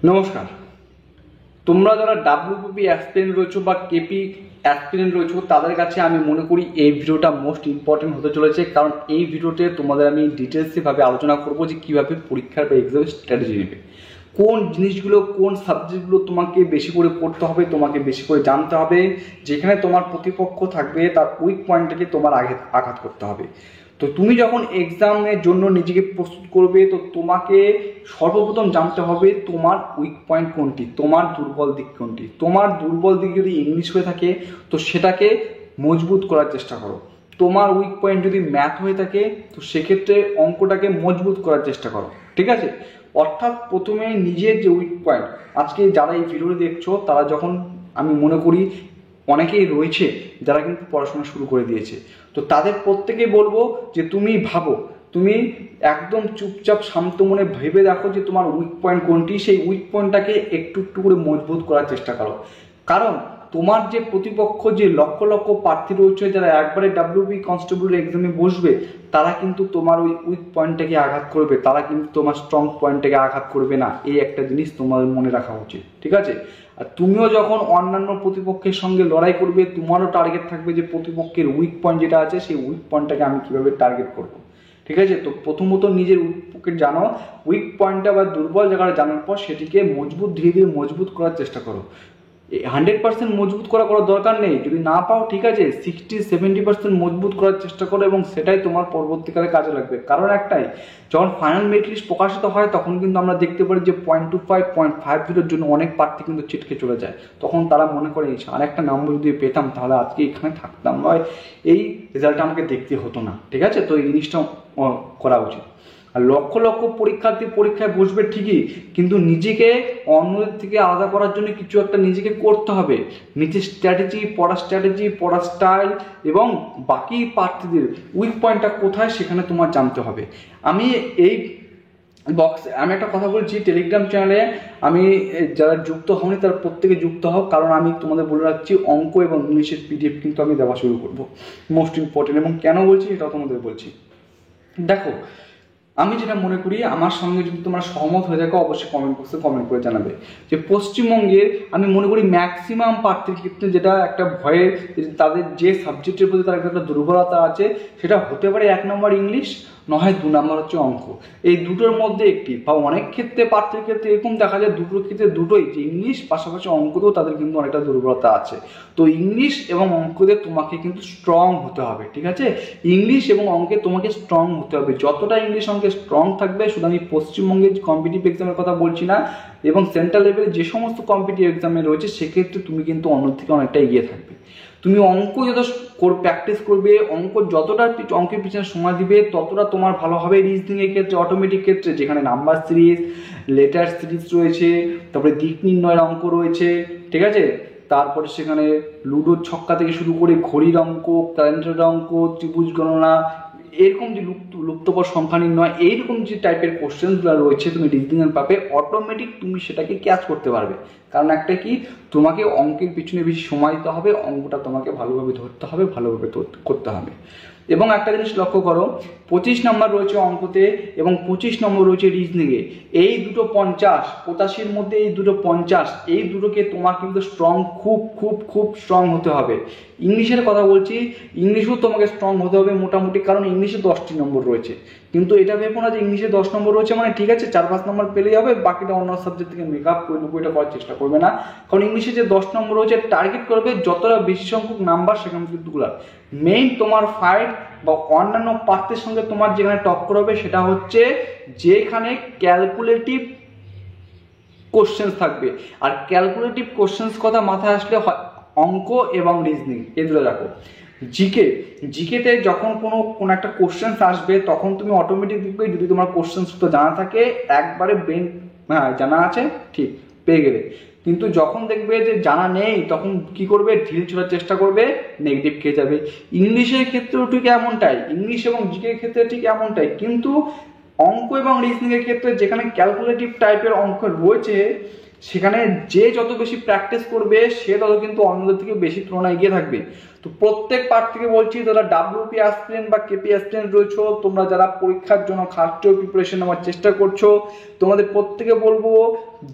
নমস্কার। তোমরা যারা ডাব্লিউপিপি অ্যাসপিরেন্ট রয়েছো বা কেপি অ্যাসপিরেন্ট রয়েছো তাদের কাছে আমি মনে করি এই ভিডিওটা মোস্ট ইম্পর্টেন্ট হতে চলেছে, কারণ এই ভিডিওতে তোমাদের আমি ডিটেলসভাবে আলোচনা করবো যে কীভাবে পরীক্ষার বা এক্সামের স্ট্র্যাটেজি নেবে, কোন জিনিসগুলো কোন সাবজেক্টগুলো তোমাকে বেশি করে পড়তে হবে, তোমাকে বেশি করে জানতে হবে, যেখানে তোমার প্রতিপক্ষ থাকবে তার উইক পয়েন্টটাকে তোমার আগে আঘাত করতে হবে। তো তুমি যখন এক্সামের জন্য নিজেকে প্রস্তুত করবে তো তোমাকে সর্বপ্রথম জানতে হবে তোমার উইক পয়েন্ট কোনটি, তোমার দুর্বল দিক কোনটি। তোমার দুর্বল দিক যদি ইংলিশ হয়ে থাকে তো সেটাকে মজবুত করার চেষ্টা করো। তোমার উইক পয়েন্ট যদি ম্যাথ হয়ে থাকে তো সেক্ষেত্রে অঙ্কটাকে মজবুত করার চেষ্টা করো, ঠিক আছে? অর্থাৎ প্রথমে নিজের যে উইক পয়েন্ট, আজকে যারা এই ভিডিওটি দেখছো তারা যখন আমি মনে করি অনেকেই রয়েছে যারা কিন্তু পড়াশোনা শুরু করে দিয়েছে, তো তাদের প্রত্যেকেই বলবো যে তুমি ভাবো, তুমি একদম চুপচাপ শান্ত মনে ভেবে দেখো যে তোমার উইক পয়েন্ট কোনটি, সেই উইক পয়েন্টটাকে একটু একটু করে মজবুত করার চেষ্টা করো। কারণ তোমার যে প্রতিপক্ষ যে লক্ষ লক্ষ প্রার্থী রয়েছে যারা একবারে ডাব্লিউবি কনস্টেবল এক্সামে বসবে, তারা কিন্তু তোমার ওই উইক পয়েন্টটাকে আঘাত করবে, তারা কিন্তু তোমার স্ট্রং পয়েন্টটাকে আঘাত করবে না। এই একটা জিনিস তোমার মনে রাখা উচিত, ঠিক আছে? আর তুমিও যখন অন্যান্য প্রতিপক্ষের সঙ্গে লড়াই করবে, তোমারও টার্গেট থাকবে যে প্রতিপক্ষের উইক পয়েন্ট যেটা আছে সেই উইক পয়েন্টটাকে আমি কীভাবে টার্গেট করব, ঠিক আছে? তো প্রথমত নিজের উইক পয়েন্ট জানো, উইক পয়েন্টটা বা দুর্বল জায়গাটা জানার পর সেটিকে মজবুত ধীরে ধীরে মজবুত করার চেষ্টা করো। 100% মজবুত করার দরকার নেই, যদি না পাও ঠিক আছে, 60-70% মজবুত করার চেষ্টা করো এবং সেটাই তোমার পরবর্তীকালে কাজে লাগবে। কারণ একটাই, যখন ফাইনাল মেরিট লিস্ট প্রকাশিত হয় তখন কিন্তু আমরা দেখতে পারি যে 0.25 0.50 জন্য অনেক প্রার্থী কিন্তু ছিটকে চলে যায়। তখন তারা মনে করে আর একটা নম্বর যদি পেতাম তাহলে আজকে এখানে থাকতাম, নয় এই রেজাল্টটা আমাকে দেখতে হতো না, ঠিক আছে? তো এই জিনিসটা করা উচিত। আর লক্ষ লক্ষ পরীক্ষার্থী পরীক্ষায় বসবে ঠিকই, কিন্তু নিজেকে অন্যদের থেকে আলাদা করার জন্য কিছু একটা নিজেকে করতে হবে। নিজের স্ট্র্যাটেজি, পড়ার স্টাইল এবং বাকি প্রার্থীদের উইক পয়েন্টটা কোথায় সেখানে তোমার জানতে হবে। আমি এই বক্সে আমি একটা কথা বলছি, টেলিগ্রাম চ্যানেলে আমি যারা যুক্ত হওনি তারা প্রত্যেকে যুক্ত হোক, কারণ আমি তোমাদের বলে রাখছি অঙ্ক এবং ইংলিশের পিডিএফ কিন্তু আমি দেওয়া শুরু করবো, মোস্ট ইম্পর্টেন্ট। এবং কেন বলছি এটাও তোমাদের বলছি। দেখো, আমি যেটা মনে করি, আমার সঙ্গে যদি তোমরা সহমত হয়ে থাকো অবশ্যই কমেন্ট বক্সে কমেন্ট করে জানাবে যে পশ্চিমবঙ্গের আমি মনে করি ম্যাক্সিমাম প্রার্থীর ক্ষেত্রে যেটা একটা ভয়ের, তাদের যে সাবজেক্টের প্রতি তার একটা দুর্বলতা আছে, সেটা হতে পারে 1 নম্বর ইংলিশ, নয় 2 নম্বর হচ্ছে অঙ্ক। এই দুটোর মধ্যে একটি, বা অনেক ক্ষেত্রে প্রার্থীর ক্ষেত্রে এরকম দেখা যায় দুটোর ক্ষেত্রে দুটোই, যে ইংলিশ পাশাপাশি অঙ্কতেও তাদের কিন্তু অনেকটা দুর্বলতা আছে। তো ইংলিশ এবং অঙ্কতে তোমাকে কিন্তু স্ট্রং হতে হবে, ঠিক আছে? ইংলিশ এবং অঙ্কে তোমাকে স্ট্রং হতে হবে। যতটা ইংলিশ অঙ্কে স্ট্রং থাকবে, শুধু আমি পশ্চিমবঙ্গের কম্পিটিটিভ এক্সামের কথা বলছি না, এবং সেন্ট্রাল লেভেলে যে সমস্ত কম্পিটিটিভ এক্সামে রয়েছে সেক্ষেত্রে তুমি কিন্তু অন্য থেকে অনেকটা এগিয়ে থাকবে। তুমি অঙ্ক যত প্র্যাকটিস করবে, অঙ্ক যতটা অঙ্কের পিছনে সময় দিবে ততটা তোমার ভালো হবে। রিজনিংয়ের ক্ষেত্রে, অটোমেটিক ক্ষেত্রে যেখানে নাম্বার সিরিজ, লেটার সিরিজ রয়েছে, তারপরে দিক নির্ণয়ের অঙ্ক রয়েছে, ঠিক আছে? তারপরে সেখানে লুডোর ছক্কা থেকে শুরু করে ঘড়ির অঙ্ক, ক্যালেন্ডারের অঙ্ক, ত্রিভুজ গণনা, এরকম যে লুপ্তপর সংখ্যা নির্ণয়, এইরকম যে টাইপের কোশ্চেনগুলো রয়েছে তুমি রিজনিংয়ের পাবে, অটোমেটিক তুমি সেটাকে ক্যাচ করতে পারবে। কারণ একটা কি, তোমাকে অঙ্কের পিছনে বেশি সময় দিতে হবে, অঙ্কটা তোমাকে ভালোভাবে ধরতে হবে, ভালোভাবে করতে হবে। এবং একটা জিনিস লক্ষ্য করো, 25 নম্বর রয়েছে অঙ্কতে এবং 25 নম্বর রয়েছে রিজনিংয়ে। এই দুটো 50, 85-র মধ্যে এই দুটো 50, এই দুটোকে তোমার কিন্তু স্ট্রং, খুব খুব খুব স্ট্রং হতে হবে। ইংলিশের কথা বলছি, ইংলিশেও তোমাকে স্ট্রং হতে হবে মোটামুটি, কারণ ইংলিশে 10টি নম্বর রয়েছে। কিন্তু এটা ভেবো না যে ইংলিশে 10 নম্বর রয়েছে মানে ঠিক আছে 4-5 নম্বর পেলে যাবে, বাকিটা অন্য সাবজেক্ট থেকে মেকআপ করে 90টা করার চেষ্টা করবে না। কারণ ইংলিশে যে 10 নম্বর রয়েছে টার্গেট করবে যতটা বেশি সংখ্যক নাম্বার সেখান থেকে তুলার। মেইন তোমার ফাইট বা অন্যান্য প্রার্থীর সঙ্গে তোমার যেখানে টক্কর হবে সেটা হচ্ছে যেখানে ক্যালকুলেটিভ কোশ্চেন্স থাকবে। আর ক্যালকুলেটিভ কোশ্চেন্স কথা মাথায় আসলে অঙ্ক এবং রিজনিং, এই দুটো রাখো। জিকেতে যখন কোনো একটা কোশ্চেন্স আসবে তখন তুমি অটোমেটিক দেখবে, যদি তোমার কোশ্চেন্স তো জানা থাকে একবারে ব্রেন জানা আছে ঠিক পেয়ে গেলে, কিন্তু যখন দেখবে যে জানা নেই তখন কি করবে, ঢিল ছোড়ার চেষ্টা করবে, নেগেটিভ খেয়ে যাবে। ইংলিশের ক্ষেত্রেও ঠিক এমনটাই, ইংলিশ এবং জিকের ক্ষেত্রে ঠিক এমনটাই। কিন্তু অঙ্ক এবং রিজনিংয়ের ক্ষেত্রে যেখানে ক্যালকুলেটিভ টাইপের অঙ্ক রয়েছে সেখানে যে যত বেশি প্র্যাকটিস করবে সে তত কিন্তু অন্যদের থেকে বেশি তুলনায় এগিয়ে থাকবে। তো প্রত্যেক প্রার্থীকে বলছি, যারা ডাব্লিউপি অ্যাসপিরেন্ট বা কেপি অ্যাসপিরেন্ট রয়েছো, তোমরা যারা পরীক্ষার জন্য খাটছো, প্রিপারেশন নেওয়ার চেষ্টা করছো, তোমাদের প্রত্যেকে বলবো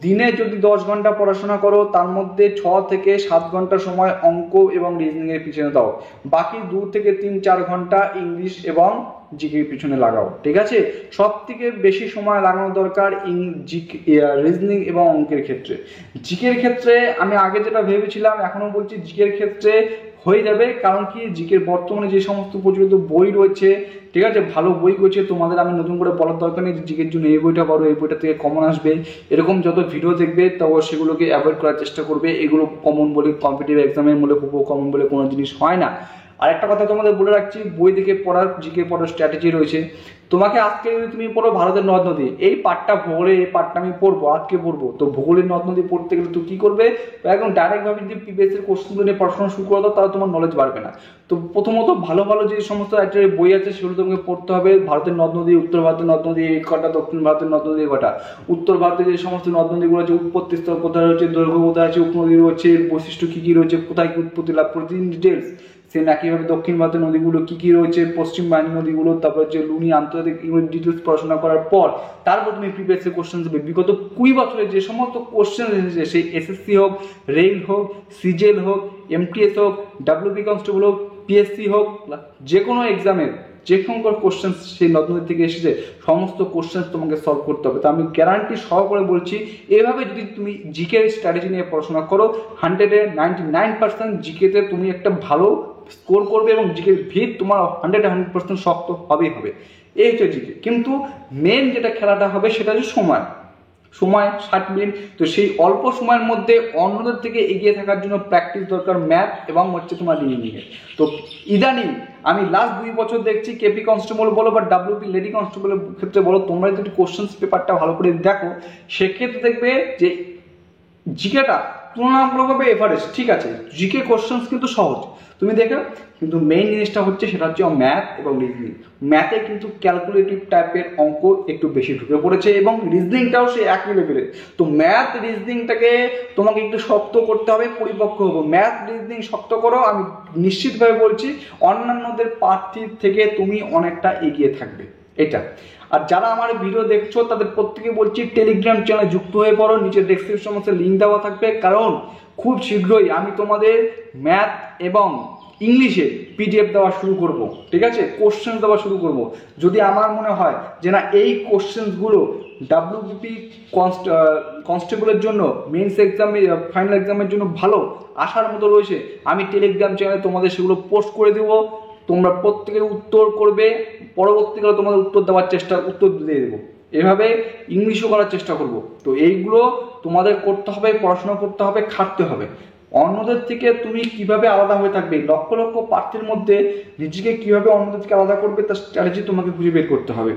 দিনে যদি 10 ঘন্টা পড়াশোনা করো, তার মধ্যে 6 থেকে 7 ঘন্টা সময় অঙ্ক এবং রিজনিং এর পিছনে দাও, বাকি 2 থেকে 3-4 ঘন্টা ইংলিশ এবং জিকের পিছনে লাগাও। ঠিক আছে, সব থেকে বেশি সময় লাগানো দরকার রিজনিং এবং অঙ্কের ক্ষেত্রে। জিকের ক্ষেত্রে আমি আগে যেটা ভেবেছিলাম এখনো বলছি, জিকের ক্ষেত্রে হয়ে যাবে। কারণ কি, জিকের বর্তমানে যে সমস্ত প্রচলিত বই রয়েছে, ঠিক আছে, ভালো বই রয়েছে, তোমাদের আমি নতুন করে বলার দরকার নেই যে জিকের জন্য এই বইটা পড়ো, এই বইটা থেকে কমন আসবে, এরকম যত ভিডিও দেখবে তো সেগুলোকে অ্যাভয়েড করার চেষ্টা করবে। এগুলো কমন বলে কম্পিটিটিভ এক্সামের মধ্যে খুব কমন বলে কোনো জিনিস হয় না। আর একটা কথা তোমাদের বলে রাখছি, বই দেখে পড়ার জিকে পড়ার স্ট্র্যাটেজি রয়েছে। তোমাকে আজকে যদি তুমি পড়ো ভারতের নদ নদী, এই পার্টটা ভূগোলের, এই পার্টটা আমি পড়বো, আজকে পড়বো, তো ভূগোলের নদ নদী পড়তে গেলে তো কি করবে, একদম ডাইরেক্ট ভাবে যদি প্রিভিয়াস এর কোশ্চেনগুলো নিয়ে পড়াশোনা শুরু করে দাও, তাহলে তোমার নলেজ বাড়বে না। তো প্রথমত ভালো ভালো যে সমস্ত রাইটারের বই আছে সেগুলো তোমাকে পড়তে হবে। ভারতের নদ নদী, উত্তর ভারতের নদ নদী এই কটা, দক্ষিণ ভারতের নদ নদী কটা, উত্তর ভারতের যে সমস্ত নদ নদীগুলো আছে, উৎপত্তি স্থল কোথায় রয়েছে, দৈর্ঘ্য কোথায় আছে, উপনদী রয়েছে, বৈশিষ্ট্য কি কি রয়েছে, কোথায় কি উৎপত্তি লাভ করেছে, ডিটেলস। সেম একইভাবে দক্ষিণ ভারতের নদীগুলো কি কি রয়েছে, পশ্চিম বাহিনী নদীগুলো, তারপর যে লুনি আন্তর্জাতিক ডিটেলস পড়াশোনা করার পর তারপর তুমি প্রিভিয়াস কোশ্চেন দেবে। বিগত 20 বছরে যে সমস্ত কোশ্চেন এসেছে, সেই এসএসসি হোক, রেল হোক, সিজেল হোক, এমটিএস হোক, ডাব্লিউবি কনস্টেবল হোক, পিএসসি হোক, যে কোনো এক্সামের যে সংখ্যক কোশ্চেন সেই নতুন থেকে এসেছে, সমস্ত কোশ্চেন তোমাকে সলভ করতে হবে। তো আমি গ্যারান্টি সহকারে বলছি, এভাবে যদি তুমি জিকে স্ট্র্যাটেজি নিয়ে পড়াশোনা করো, 100-এ 99% জিকেতে তুমি একটা ভালো স্কোর করবে এবং জিকের ভিত তোমার 100% শক্ত হবেই হবে। এই হচ্ছে জিকে। কিন্তু মেন যেটা খেলাটা হবে সেটা হচ্ছে সময় 60 মিনিট। তো সেই অল্প সময়ের মধ্যে অন্যদের থেকে এগিয়ে থাকার জন্য প্র্যাকটিস দরকার ম্যাথ এবং হচ্ছে তোমার রিজনিং এর। তো ইদানিং আমি লাস্ট 2 বছর দেখছি, কেপি কনস্টেবল বলো বা ডাব্লিউপি লেডি কনস্টেবলের ক্ষেত্রে বলো, তোমরা যদি কোশ্চেন্স পেপারটা ভালো করে দেখো, সেক্ষেত্রে দেখবে যে জিকেটা তুলনামূলকভাবে এভারেজ। ঠিক আছে, জিকে কোশ্চেন্স কিন্তু সহজ তুমি দেখো, কিন্তু মেইন জিনিসটা হচ্ছে সেটা হচ্ছে ম্যাথ এবং রিজনিং। ম্যাথে কিন্তু ক্যালকুলেটিভ টাইপের অঙ্ক একটু বেশি ঢুকে পড়েছে এবং রিজনিংটাও সেই একই লেভেলের। তো ম্যাথ রিজনিংটাকে তোমাকে একটু শক্ত করতে হবে, পরিপক্ক হবো। ম্যাথ রিজনিং শক্ত করো, আমি নিশ্চিতভাবে বলছি অন্যান্যদের প্রার্থীর থেকে তুমি অনেকটা এগিয়ে থাকবে এটা। আর যারা আমার ভিডিও দেখছো তাদের প্রত্যেকে বলছি টেলিগ্রাম চ্যানেলে যুক্ত হয়ে পড়ো, নিচের ডেসক্রিপশন বক্সে লিঙ্ক দেওয়া থাকবে। কারণ খুব শীঘ্রই আমি তোমাদের ম্যাথ এবং ইংলিশে পিডিএফ দেওয়া শুরু করব। ঠিক আছে, কোশ্চেন দেওয়া শুরু করব। যদি আমার মনে হয় যে না এই কোশ্চেনগুলো ডাব্লিউবিপি কনস্টেবলের জন্য, মেন্স এক্সামে, ফাইনাল এক্সামের জন্য ভালো আসার মতো রয়েছে, আমি টেলিগ্রাম চ্যানেলে তোমাদের সেগুলো পোস্ট করে দেবো। তোমরা প্রত্যেকে উত্তর করবে, পরবর্তীকালে তোমাদের উত্তর দিয়ে দেবো। এভাবে ইংলিশও করার চেষ্টা করব। তো এইগুলো তোমাদের করতে হবে, পড়াশোনা করতে হবে, খাটতে হবে। অন্যদের থেকে তুমি কিভাবে আলাদা হয়ে থাকবে, লক্ষ লক্ষ প্রার্থীর মধ্যে নিজেকে কিভাবে অন্যদের থেকে আলাদা করবে তার স্ট্র্যাটেজি তোমাকে খুঁজে বের করতে হবে।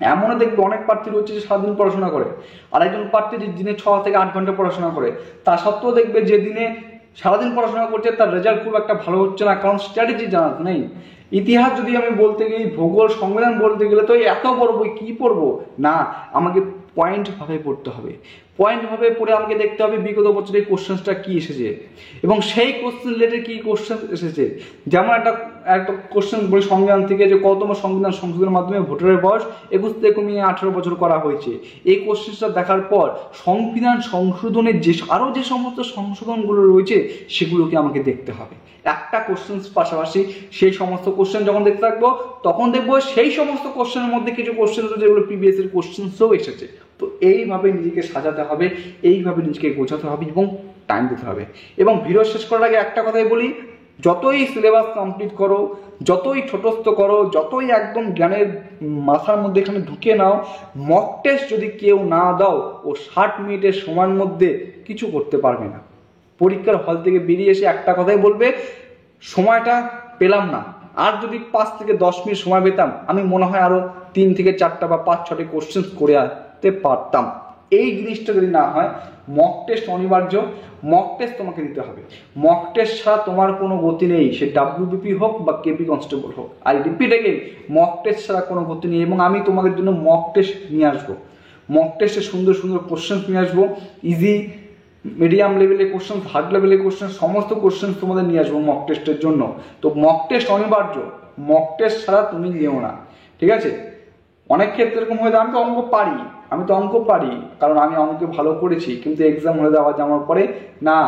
এমনও দেখবে অনেক প্রার্থী রয়েছে যে সারাদিন পড়াশোনা করে, আর একজন প্রার্থী যে দিনে 6 থেকে 8 ঘন্টা পড়াশোনা করে, তা সত্ত্বেও দেখবে যে দিনে সারাদিন পড়াশোনা করছে তার রেজাল্ট খুব একটা ভালো হচ্ছে না, কারণ স্ট্র্যাটেজি জানা নেই। ইতিহাস যদি আমি বলতে গেলে, ভূগোল, সংবিধান বলতে গেলে তো এত বড় বই কি পড়বো না, আমাকে পয়েন্ট ভাবে পড়তে হবে। পয়েন্ট ভাবে পড়ে আমাকে দেখতে হবে বিগত বছরের কোশ্চেনটা কি এসেছে এবং সেই কোশ্চেন রিলেটেড কি কোশ্চেন এসেছে। যেমন একটা কোশ্চেন বলি সংবিধান থেকে, যে কতম সংবিধান সংশোধনের মাধ্যমে ভোটারের বয়স 21 থেকে কমিয়ে 18 বছর করা হয়েছে। এই কোশ্চেনটা দেখার পর সংবিধান সংশোধনের আরও যে সমস্ত সংশোধনগুলো রয়েছে সেগুলোকে আমাকে দেখতে হবে। একটা কোশ্চেন পাশাপাশি সেই সমস্ত কোশ্চেন যখন দেখতে থাকবো, তখন দেখবো সেই সমস্ত কোশ্চেনের মধ্যে কিছু কোশ্চেন রয়েছে যেগুলো প্রিভিয়াস এর কোশ্চেনসও এসেছে। তো এইভাবে নিজেকে সাজাতে হবে, এইভাবে নিজেকে গোছাতে হবে এবং টাইম দিতে হবে। এবং ভিডিও শেষ করার আগে একটা কথাই বলি, যতই সিলেবাস কমপ্লিট করো, যতই ছোটস্থ করো, যতই একদম জ্ঞানের মাথার মধ্যে এখানে ঢুকে নাও, মক টেস্ট যদি কেউ না দাও, ও 60 মিনিটের সময়ের মধ্যে কিছু করতে পারবে না। পরীক্ষার হল থেকে বেরিয়ে এসে একটা কথাই বলবে, সময়টা পেলাম না, আর যদি 5 থেকে 10 মিনিট সময় পেতাম, আমি মনে হয় আরো 3 থেকে 4টা বা 5-6টি কোশ্চেন করে আসতে পারতাম। এই জিনিসটা যদি না হয়, মক টেস্ট অনিবার্য, মক টেস্ট তোমাকে দিতে হবে। মক টেস্ট ছাড়া তোমার কোনো গতি নেই, সে ডাব্লিউবিপি হোক বা কেপি কনস্টেবল হোক। I repeat again, mock test ছাড়া কোনো গতি নেই এবং আমি তোমাদের জন্য মক টেস্ট নিয়ে আসবো। মক টেস্টে সুন্দর সুন্দর কোশ্চেন নিয়ে আসবো, ইজি মিডিয়াম লেভেলের কোশ্চেন, হার্ড লেভেলের কোশ্চেন, সমস্ত কোশ্চেন তোমাদের নিয়ে আসবো মক টেস্টের জন্য। তো মক টেস্ট অনিবার্য, মক টেস্ট ছাড়া তুমি নিও না, ঠিক আছে? অনেক ক্ষেত্রে এরকম হয়ে যায়, আমি তো অঙ্ক পারি কারণ আমি অঙ্কে ভালো করেছি, কিন্তু এক্সাম হয়ে যাওয়া যাওয়ার পরে না,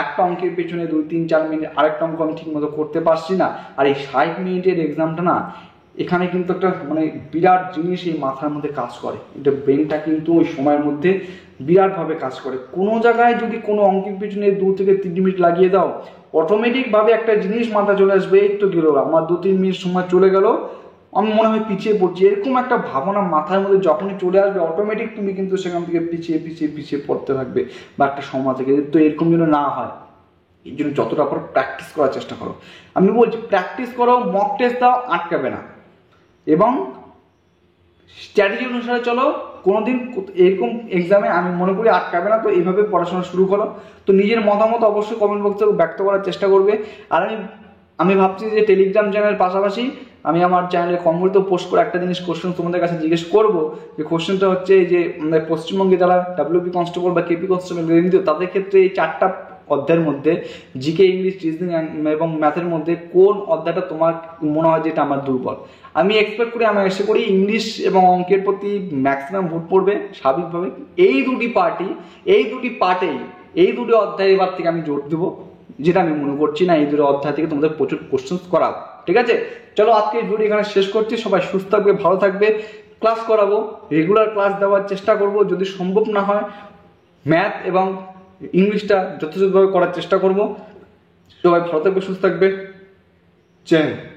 একটা অঙ্কের পেছনে 2-3-4 মিনিট আরেকটা অঙ্ক আমি ঠিক মতো করতে পারছি না। আর এই 60 মিনিটের এক্সামটা না, এখানে কিন্তু একটা মানে বিরাট জিনিস এই মাথার মধ্যে কাজ করে, এটা ব্রেনটা কিন্তু ওই সময়ের মধ্যে বিরাটভাবে কাজ করে। কোনো জায়গায় যদি কোনো অঙ্কের পিছনে 2 থেকে 3 মিনিট লাগিয়ে দাও, অটোমেটিকভাবে একটা জিনিস মাথা চলে আসবে, এই তো গেল আমার 2-3 মিনিট সময় চলে গেল, আমি মনে হয় পিছিয়ে পড়ছি, এরকম একটা ভাবনা মাথার মধ্যে যখনই চলে আসবে অটোমেটিক তুমি কিন্তু সেখান থেকে পিছিয়ে পড়তে থাকবে বা একটা সময় থেকে। তো এরকম যেন না হয়, এই জন্য যতটা পারো প্র্যাকটিস করার চেষ্টা করো। আমি বলছি প্র্যাকটিস করো, মক টেস্ট দাও, আটকাবে না, এবং স্ট্র্যাটেজি অনুসারে চলো, কোনোদিন এরকম এক্সামে আমি মনে করি আটকাবে না। তো এইভাবে পড়াশোনা শুরু করো। তো নিজের মতামত অবশ্যই কমেন্ট বক্সে ব্যক্ত করার চেষ্টা করবে। আর আমি ভাবছি যে টেলিগ্রাম চ্যানেলের পাশাপাশি আমি আমার চ্যানেলে কমেন্টে পোস্ট করে একটা জিনিস কোশ্চেন তোমাদের কাছে জিজ্ঞেস করবো, যে কোশ্চেনটা হচ্ছে যে পশ্চিমবঙ্গে যারা ডাব্লিউপি কনস্টেবল বা কেপি কনস্টেবল রেঞ্জ, তাদের ক্ষেত্রে এই 4টা অধ্যায়ের মধ্যে জিকে, ইংলিশ, রিজনিং এবং ম্যাথের মধ্যে কোন অধ্যায়টা তোমার মনে হয় যেটা আমার দুর্বল? আমি এক্সপেক্ট করি, আমি আশা করি ইংলিশ এবং অঙ্কের প্রতি ম্যাক্সিমাম ভোট পড়বে স্বাভাবিকভাবে। এই দুটি অধ্যায় এবার থেকে আমি জোর দেবো, যেটা আমি মনে করছি না এই দুটো অধ্যায় থেকে তোমাদের প্রচুর কোশ্চেন করাবো, ঠিক আছে? চলো আজকে এই ভিডিও এখানে শেষ করছি। সবাই সুস্থ থাকবে, ভালো থাকবে। ক্লাস করাবো, রেগুলার ক্লাস দেওয়ার চেষ্টা করব, যদি সম্ভব না হয় ম্যাথ এবং ইংলিশটা যথাযথভাবে করার চেষ্টা করব। সবাই ভালো থাকবে, সুস্থ থাকবে। জয় হিন্দ।